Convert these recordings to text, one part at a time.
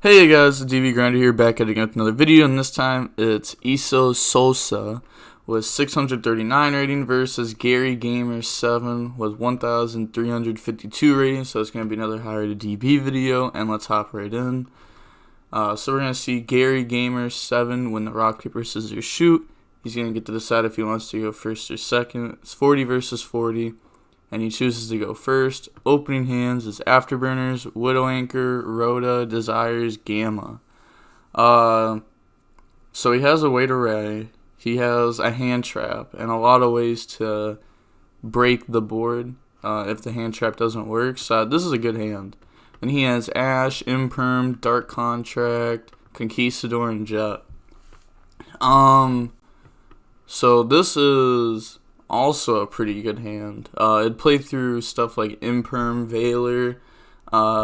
Hey guys, it's DV Grinder here, back at again with another video, and this time it's Iso Sosa with 639 rating versus Gary Gamer 7 with 1,352 rating, so it's going to be another high rated DB video, and let's hop right in. So we're going to see Gary Gamer 7 win the rock, paper, scissors, shoot. He's going to get to decide if he wants to go first or second. It's 40 versus 40. And he chooses to go first. Opening hands is Afterburners, Widow Anchor, Rhoda, Desires, Gamma. So he has a weight array. He has a hand trap and a lot of ways to break the board if the hand trap doesn't work. So this is a good hand. And he has Ash, Imperm, Dark Contract, Conquistador, and Jet. So this is also a pretty good hand. It'd play through stuff like Imperm, Veiler.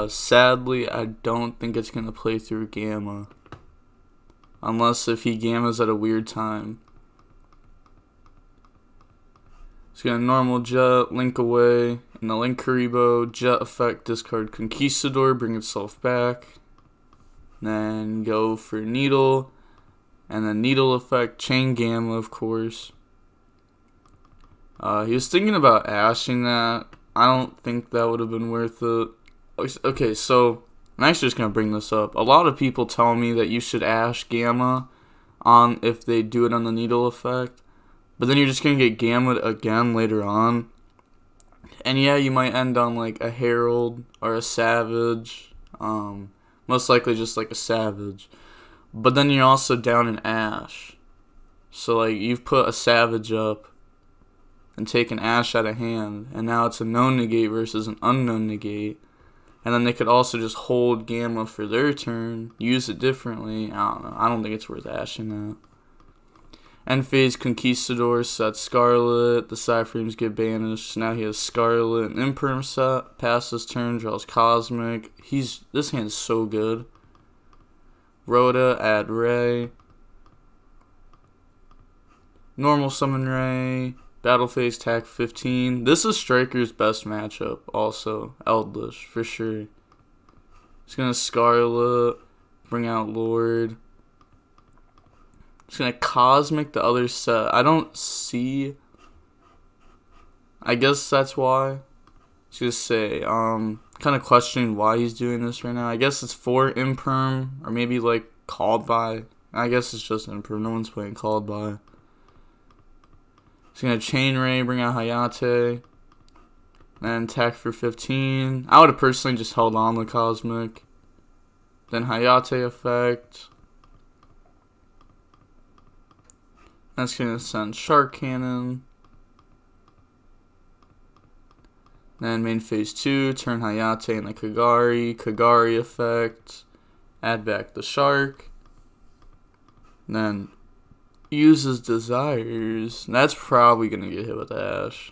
Sadly, I don't think it's going to play through Gamma. Unless if he Gammas at a weird time. It's going to normal Jet, Link away. And the Link Karibo, Jet effect, discard Conquistador, bring itself back. Then go for Needle. And then Needle effect, Chain Gamma, of course. He was thinking about ashing that. I don't think that would have been worth it. Okay, so I'm actually just going to bring this up. A lot of people tell me that you should ash Gamma on if they do it on the Needle effect. But then you're just going to get Gamma again later on. And yeah, you might end on like a Herald or a Savage. Most likely just like a Savage. But then you're also down in Ash. So like you've put a Savage up and take an Ash out of hand, and now it's a known negate versus an unknown negate. And then they could also just hold Gamma for their turn, use it differently. I don't know. I don't think it's worth ashing that. End phase Conquistador sets Scarlet. The side frames get banished. Now he has Scarlet and Imperm set. Passes turn, draws Cosmic. This hand's so good. Rhoda, add Ray. Normal summon Ray. Battle phase, attack 15. This is Striker's best matchup, also. Eldlich, for sure. He's going to Scarlet, bring out Lord. He's going to Cosmic the other set. I don't see. I guess that's why. I was going to say, kind of questioning why he's doing this right now. I guess it's for Imperm, or maybe like Called By. I guess it's just Imperm. No one's playing Called By. He's going to Chain Ray, bring out Hayate, then attack for 15. I would have personally just held on the Cosmic. Then Hayate effect. That's going to send Shark Cannon. Then main phase 2, turn Hayate and the Kagari. Kagari effect. Add back the Shark. Then uses Desires. That's probably going to get hit with Ash.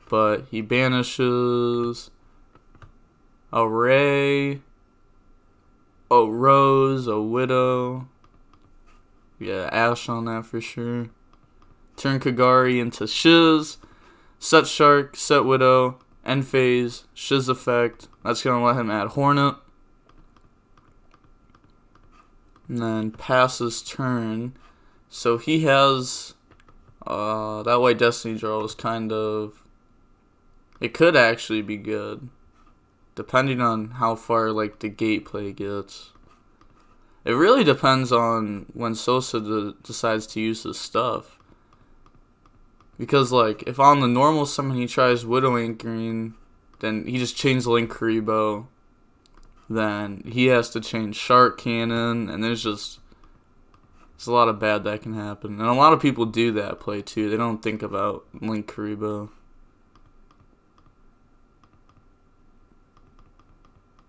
But he banishes a Ray, a Rose, a Widow. Yeah, Ash on that for sure. Turn Kagari into Shiz. Set Shark, set Widow. End phase, Shiz effect. That's going to let him add Hornet. And then passes turn. So he has, that White Destiny draw is kind of, it could actually be good, depending on how far, like, the gate play gets. It really depends on when Sosa decides to use his stuff. Because, like, if on the normal summon he tries Widow Anchoring, then he just chains Link Karibo, then he has to change Shark Cannon, and there's a lot of bad that can happen. And a lot of people do that play too. They don't think about Link Karibo.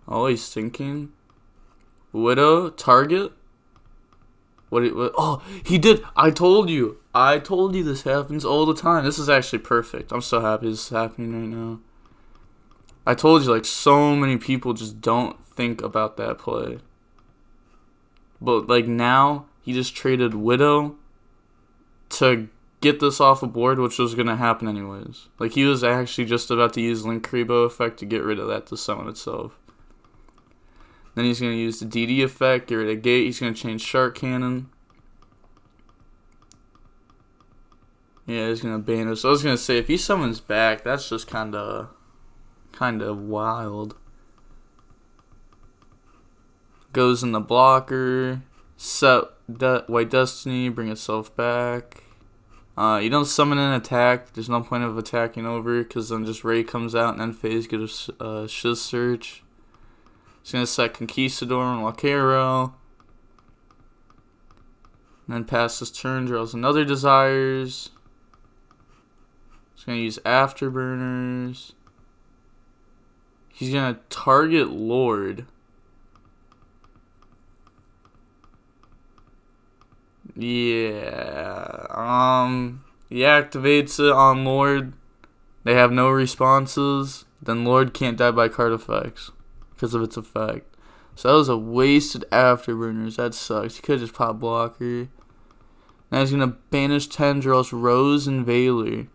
Oh, he's thinking. Widow, target? What? Oh, he did. I told you this happens all the time. This is actually perfect. I'm so happy this is happening right now. I told you, like, so many people just don't think about that play. But, like, now he just traded Widow to get this off the board, which was going to happen anyways. Like, he was actually just about to use Link Karibo effect to get rid of that to summon itself. Then he's going to use the DD effect, get rid of gate. He's going to change Shark Cannon. Yeah, he's going to banish. So I was going to say, if he summons back, that's just kind of wild. Goes in the blocker. Set White Destiny, bring itself back. You don't summon an attack. There's no point of attacking over, because then just Ray comes out and end phase get a Shiz Search. He's going to set Conquistador and Wakero. And then pass his turn, draws another Desires. He's going to use Afterburners. He's going to target Lord. Yeah. He activates it on Lord. They have no responses. Then Lord can't die by card effects because of its effect. So that was a wasted Afterburners. That sucks. He could just pop blocker. Now he's gonna banish Tendrils, Rose, and Veiler.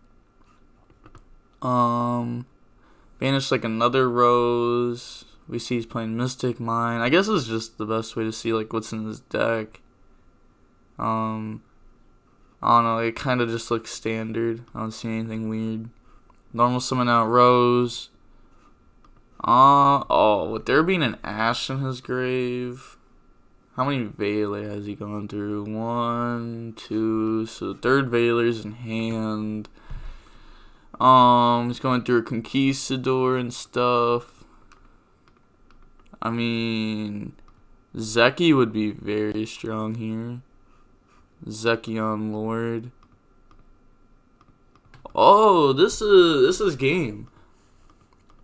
Banish like another Rose. We see he's playing Mystic Mine. I guess it's just the best way to see like what's in his deck. I don't know, it kind of just looks standard. I don't see anything weird. Normal summon out Rose. With there being an Ash in his grave, how many Veiler has he gone through? 1, 2, so third Veiler's in hand. He's going through a Conquistador and stuff. I mean, Zeki would be very strong here. Zeki on Lord. Oh, this is game.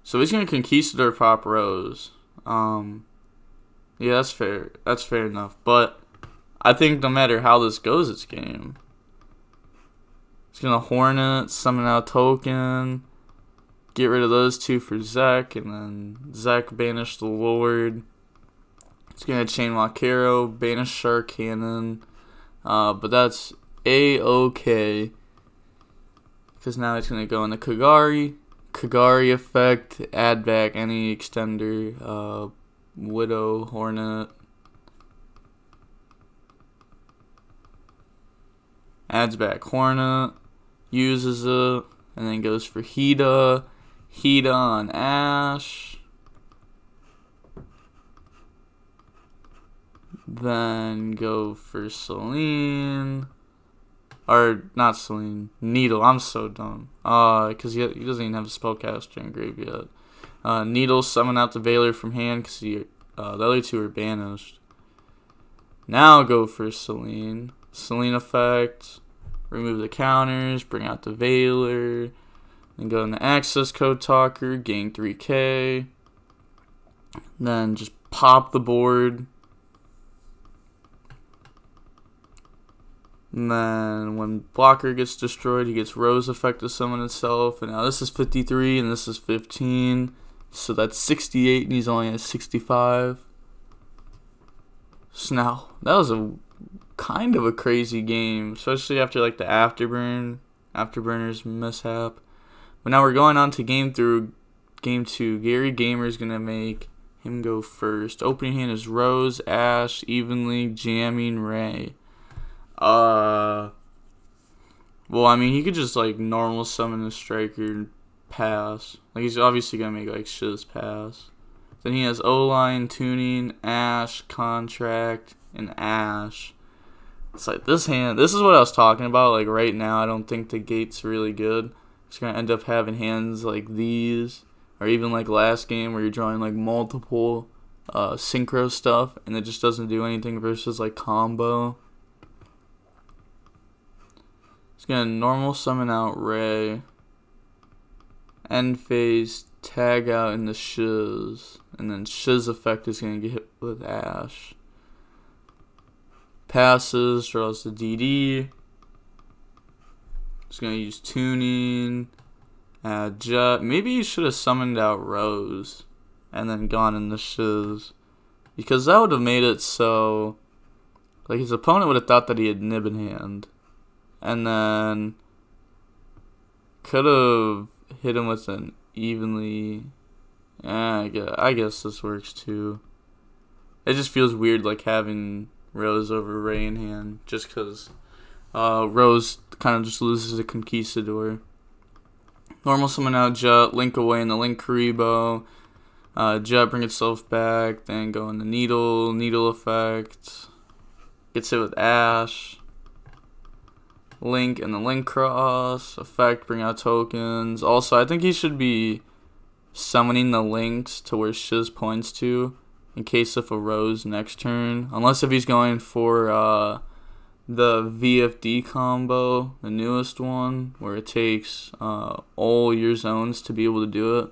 So he's gonna Conquistador pop Rose. Yeah, that's fair. That's fair enough. But I think no matter how this goes, it's game. He's gonna Hornet, summon out token, get rid of those two for Zek, and then Zek banish the Lord. He's gonna chain Wakero, banish Shark Cannon. But that's A-okay. Because now it's going to go into Kagari. Kagari effect, add back any extender. Widow, Hornet. Adds back Hornet. Uses it. And then goes for Hida. Hida on Ash. Then go for Celine. Or, not Celine. Needle. I'm so dumb. Because he doesn't even have a spellcaster in grave yet. Needle, summon out the Veiler from hand because the other two are banished. Now go for Celine. Celine effect. Remove the counters. Bring out the Veiler. Then go into Access Code Talker. Gain 3k. Then just pop the board. And then when blocker gets destroyed, he gets Rose effect to summon itself. And now this is 53 and this is 15. So that's 68 and he's only at 65. So now, that was a kind of a crazy game. Especially after like the Afterburners mishap. But now we're going on to game 2. Gary Gamer's going to make him go first. Opening hand is Rose, Ash, evenly jamming Ray. Well, I mean, he could just, like, normal summon a striker and pass. Like, he's obviously gonna make, like, Shiz pass. Then he has O-line, tuning, Ash, contract, and Ash. It's like, this is what I was talking about. Like, right now, I don't think the gate's really good. It's gonna end up having hands like these. Or even, like, last game where you're drawing, like, multiple synchro stuff. And it just doesn't do anything versus, like, combo. He's going to normal summon out Ray. End phase, tag out in the Shiz. And then Shiz effect is going to get hit with Ash. Passes, draws the DD. He's going to use tuning. Jet. Maybe he should have summoned out Rose. And then gone in the Shiz. Because that would have made it so... Like, his opponent would have thought that he had Nib in hand. And then could have hit him with an evenly. I guess this works too. it just feels weird like having Rose over Ray in hand, just because Rose kind of just loses a Conquistador. Normal summon out Jet, Link away in the Link Karibo. Jet bring itself back, then go in the Needle effect. Gets hit with Ash. Link and the Link Cross effect, bring out tokens. Also, I think he should be summoning the Links to where Shiz points to in case of a Rose next turn. Unless if he's going for the VFD combo, the newest one, where it takes all your zones to be able to do it.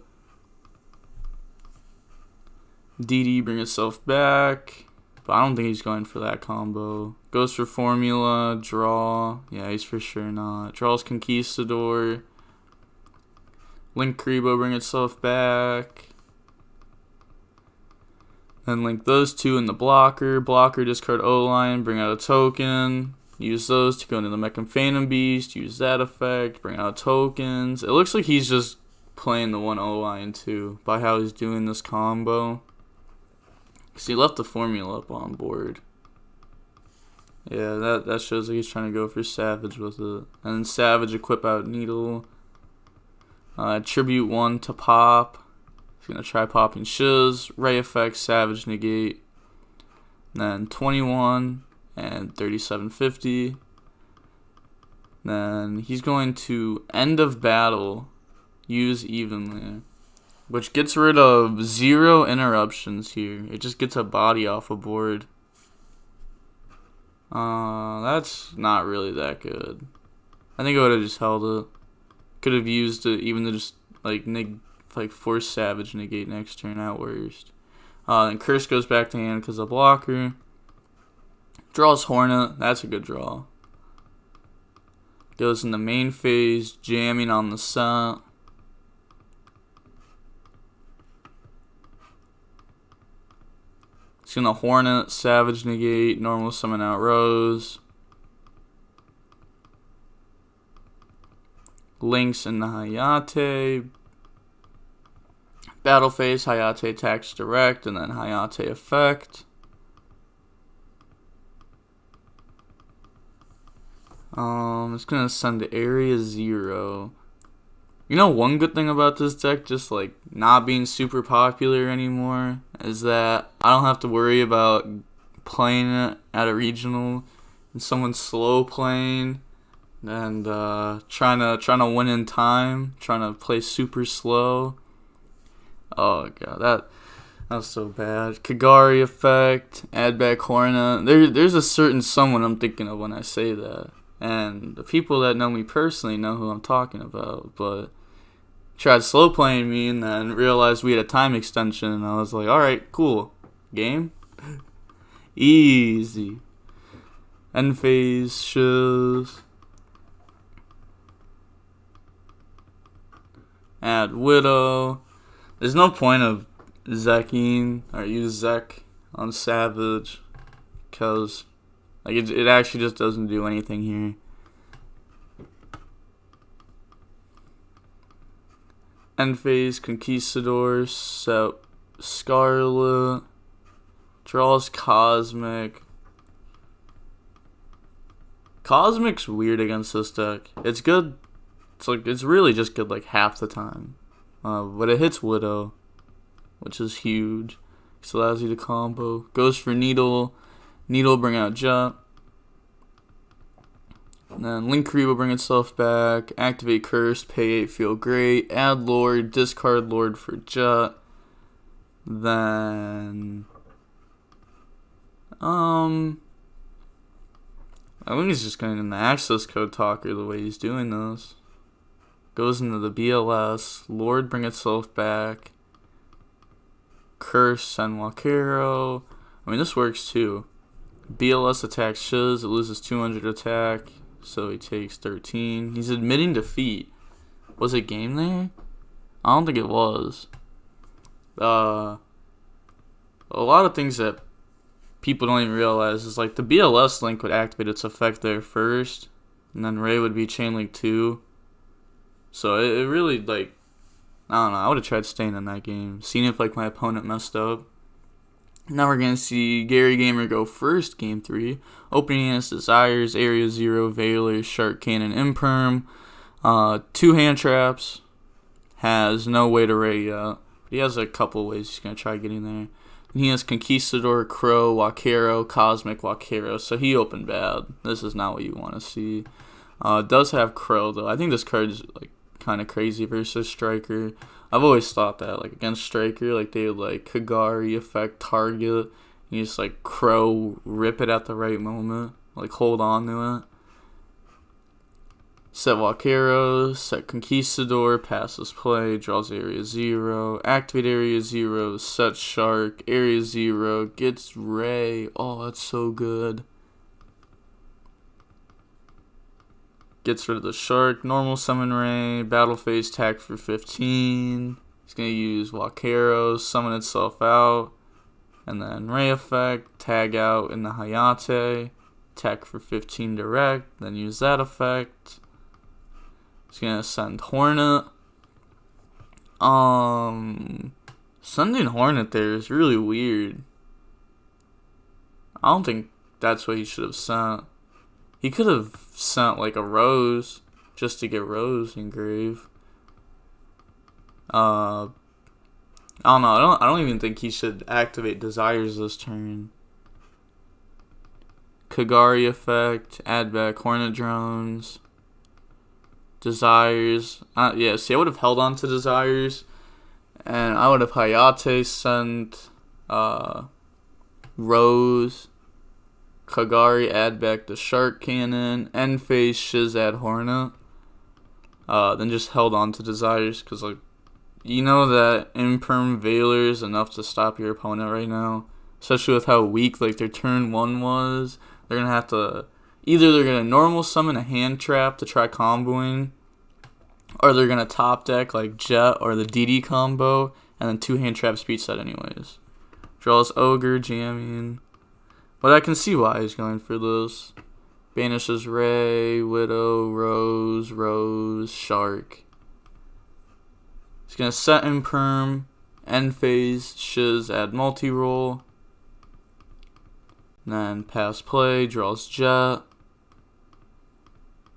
DD bring itself back, but I don't think he's going for that combo. Goes for Formula, draw. Yeah, he's for sure not. Draws Conquistador. Link Karibo bring itself back. Then link those two in the blocker. Blocker, discard O-Line, bring out a token. Use those to go into the Mech and Phantom Beast. Use that effect, bring out tokens. It looks like he's just playing the one O-Line too by how he's doing this combo. Because he left the Formula up on board. Yeah, that shows like he's trying to go for Savage with it. And then Savage equip out Needle. Tribute 1 to pop. He's going to try popping Shiz. Ray effect, Savage negate. And then 21 and 3750. Then he's going to end of battle, use evenly. Which gets rid of 0 interruptions here. It just gets a body off a board. That's not really that good. I think I would have just held it. Could have used it even to just like force Savage negate next turn at worst. Then Curse goes back to hand because of blocker. Draws Hornet. That's a good draw. Goes in the main phase, jamming on the set. It's gonna Hornet, Savage negate, normal summon out Rose. Links in the Hayate. Battle phase, Hayate attacks direct, and then Hayate effect. It's gonna send to area 0. You know, one good thing about this deck, just like not being super popular anymore, is that I don't have to worry about playing it at a regional and someone slow playing and trying to win in time, trying to play super slow. Oh god, that was so bad. Kagari effect, add back Hornet. There's a certain someone I'm thinking of when I say that, and the people that know me personally know who I'm talking about, but tried slow playing me and then realized we had a time extension, and I was like, alright, cool. Game? Easy. End phase, Shiz. Add Widow. There's no point of Zekking or use Zek on Savage because like it actually just doesn't do anything here. End phase, Conquistador, so Scarlet, draws Cosmic. Cosmic's weird against this deck. It's good. It's really just good like half the time. But it hits Widow, which is huge. This allows you to combo. Goes for Needle. Needle bring out Jet. And then Link Karibo bring itself back. Activate Curse. Pay 8. Feel great. Add Lord. Discard Lord for Jet. Then I think he's just going in the access code talker the way he's doing this. Goes into the BLS. Lord bring itself back. Curse send Walkero. I mean, this works too. BLS attacks Shiz. It loses 200 attack. So he takes 13. He's admitting defeat. Was it game there? I don't think it was. A lot of things that people don't even realize is like the BLS link would activate its effect there first. And then Ray would be chain link 2. So it really, like, I don't know, I would have tried staying in that game. Seeing if, like, my opponent messed up. Now we're going to see Gary Gamer go first, Game 3. Opening his Desires, Area 0, Veiler, Shark Cannon, Imperm. 2 hand traps. Has no way to Ray yet. But he has a couple ways he's going to try getting there. And he has Conquistador, Crow, Wakero, Cosmic, Wakero. So he opened bad. This is not what you want to see. Does have Crow, though. I think this card is like kind of crazy versus Striker. I've always thought that, like, against Striker, like, they would, like, Kagari effect target. You just, like, Crow, rip it at the right moment. Like, hold on to it. Set Wakero, set Conquistador, passes play, draws Area 0. Activate Area 0, set Shark, Area 0, gets Ray. Oh, that's so good. Gets rid of the Shark, normal summon Ray, battle phase, tag for 15. He's going to use Wakero, summon itself out, and then Ray effect, tag out in the Hayate, tag for 15 direct, then use that effect. He's going to send Hornet. Sending Hornet there is really weird. I don't think that's what he should have sent. He could have sent like a Rose just to get Rose engraved. I don't know. I don't even think he should activate Desires this turn. Kagari effect, add back Hornet drones. Desires. Yeah, see, I would have held on to Desires, and I would have Hayate sent Rose. Kagari, add back the Shark Cannon, end phase, Shiz, add Hornet. Then just held on to Desires, because, like, you know that Imperm Veiler is enough to stop your opponent right now. Especially with how weak, like, their turn 1 was. They're going to have to, either they're going to normal summon a hand trap to try comboing, or they're going to top deck, like, Jet or the DD combo, and then 2 hand traps beat set anyways. Draws Ogre, jamming. But I can see why he's going for this. Banishes Ray, Widow, Rose, Shark. He's going to set Imperm, end phase, Shiz, add multi-roll. Then pass play, draws Jet.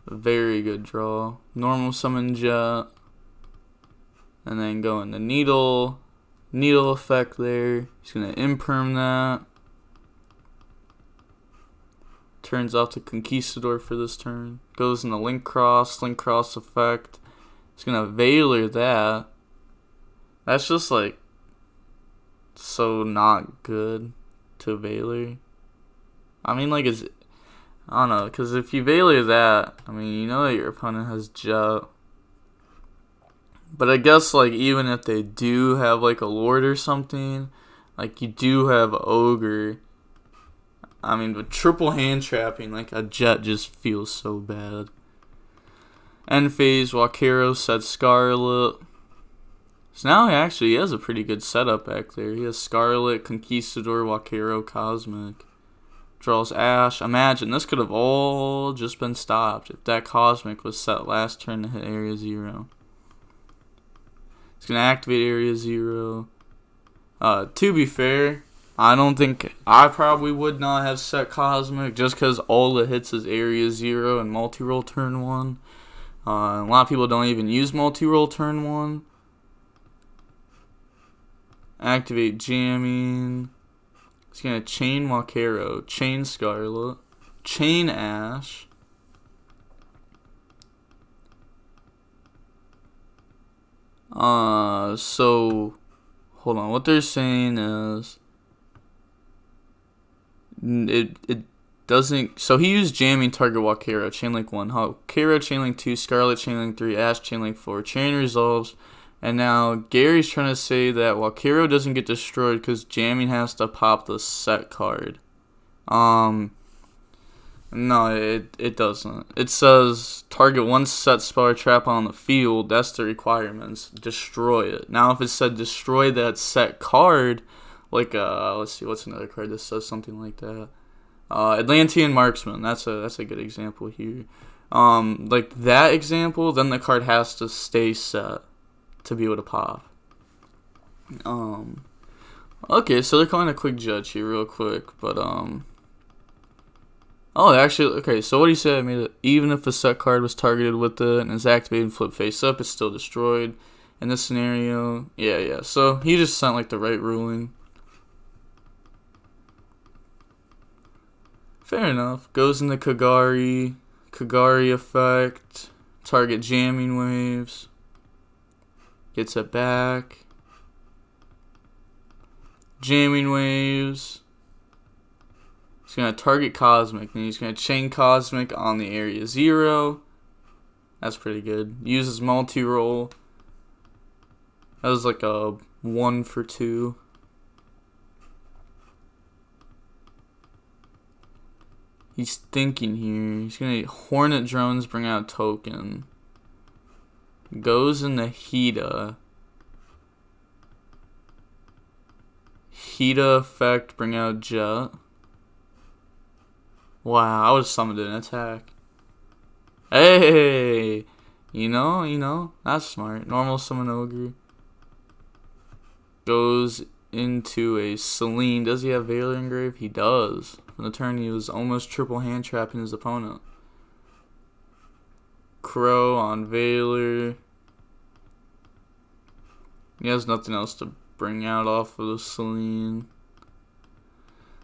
Very good draw. Normal summon Jet. And then go into Needle. Needle effect there. He's going to Imperm that. Turns off to Conquistador for this turn. Goes into Link Cross effect. He's gonna Veiler that. That's just like so not good to Veiler. I mean, like, I don't know, because if you Veiler that, I mean, you know that your opponent has Jet. But I guess, like, even if they do have, like, a Lord or something, like, you do have Ogre. I mean, with triple hand trapping, like, a Jet just feels so bad. End phase, Wakero sets Scarlet. So now he has a pretty good setup back there. He has Scarlet, Conquistador, Wakero, Cosmic. Draws Ash. Imagine, this could have all just been stopped if that Cosmic was set last turn to hit Area 0. He's going to activate Area 0. To be fair, I probably would not have set Cosmic just because all it hits is Area 0 and multi-roll turn 1. A lot of people don't even use multi-roll turn 1. Activate Jamming. He's going to chain Wakero, chain Scarlet, chain Ash. So, hold on. What they're saying is it doesn't. So he used jamming target Wakero, chainlink 1, Wakero chainlink 2, Scarlet chainlink 3, Ash chainlink 4, chain resolves, and now Gary's trying to say that Wakero doesn't get destroyed because jamming has to pop the set card. No, it doesn't. It says target one set spell or trap on the field. That's the requirements. Destroy it. Now, if it said destroy that set card, like let's see, what's another card that says something like that? Atlantean Marksman. That's a good example here. Like that example, then the card has to stay set to be able to pop. Okay, so they're calling a quick judge here real quick, but oh, actually, okay, so what he said, made it, even if a set card was targeted with it and is activated and flipped face up, it's still destroyed. In this scenario, yeah, so he just sent like the right ruling. Fair enough. Goes into Kagari effect, target jamming waves, gets it back, jamming waves. He's going to target Cosmic, and he's going to chain Cosmic on the area 0. That's pretty good. Uses multi-roll. That was like a 1 for 2. He's thinking here. He's going to Hornet Drones, bring out token. Goes into Hida. Hida effect, bring out Jet. Wow, I would have summoned an attack. Hey! You know, that's smart. Normal summon Ogre. Goes into a Selene. Does he have Veiler engraved? He does. From the turn, he was almost triple hand trapping his opponent. Crow on Veiler. He has nothing else to bring out off of the Selene.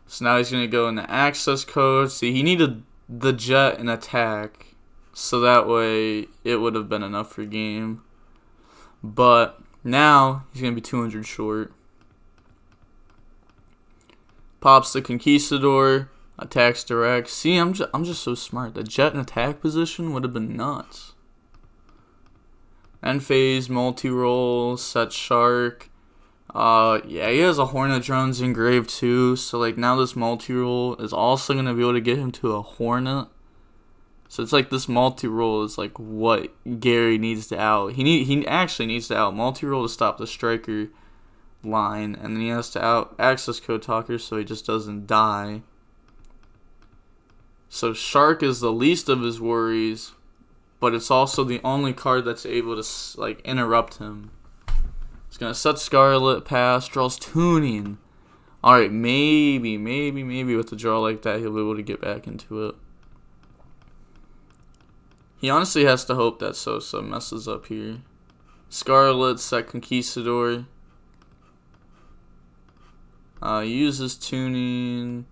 So now he's going to go into access code. See, he needed the Jet and attack. So that way, it would have been enough for game. But now, he's going to be 200 short. Pops the Conquistador. Attacks direct. See, I'm just so smart. The Jet in attack position would have been nuts. End phase, multi-roll, set Shark. Yeah, he has a Hornet Drones engraved too, so like now this multi-roll is also going to be able to get him to a Hornet. So it's like this multi-roll is like what Gary needs to out. He actually needs to out multi-roll to stop the striker line, and then he has to out access code talker so he just doesn't die. So Shark is the least of his worries, but it's also the only card that's able to like interrupt him. He's going to set Scarlet, pass, draws Tuning. Alright, maybe with a draw like that, he'll be able to get back into it. He honestly has to hope that Sosa messes up here. Scarlet, set Conquistador. Uses Tuning.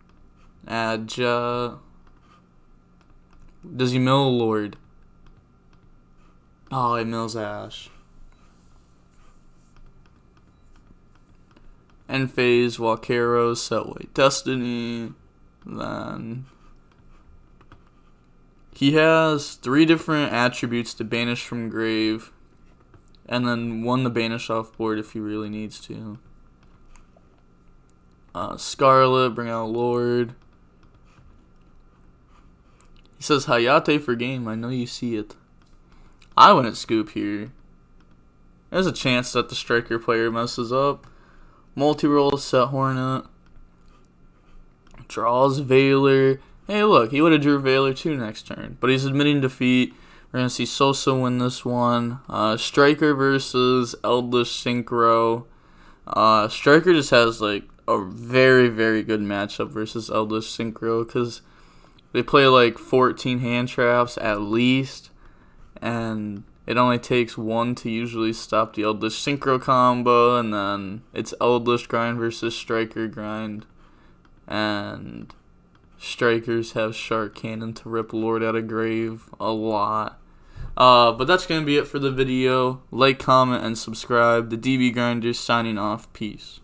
Add Jet. Does he mill Lord? Oh, he mills Ash. End phase, Walkero, set White Destiny. Then he has 3 different attributes to banish from grave, and then 1 to banish off board if he really needs to. Scarlet, bring out Lord. He says Hayate for game. I know you see it. I wouldn't scoop here. There's a chance that the striker player messes up. Multi-roll, set Hornet. Draws Veiler. Hey, look, he would have drew Veiler too next turn. But he's admitting defeat. We're going to see Sosa win this one. Striker versus Eldlich Synchro. Striker just has like a very, very good matchup versus Eldlich Synchro because they play like 14 hand traps at least. And it only takes 1 to usually stop the Eldlich Synchro combo, and then it's Eldlich grind versus Striker grind. And Strikers have Shark Cannon to rip Lord out of grave a lot. But that's going to be it for the video. Like, comment, and subscribe. The DB Grinder signing off. Peace.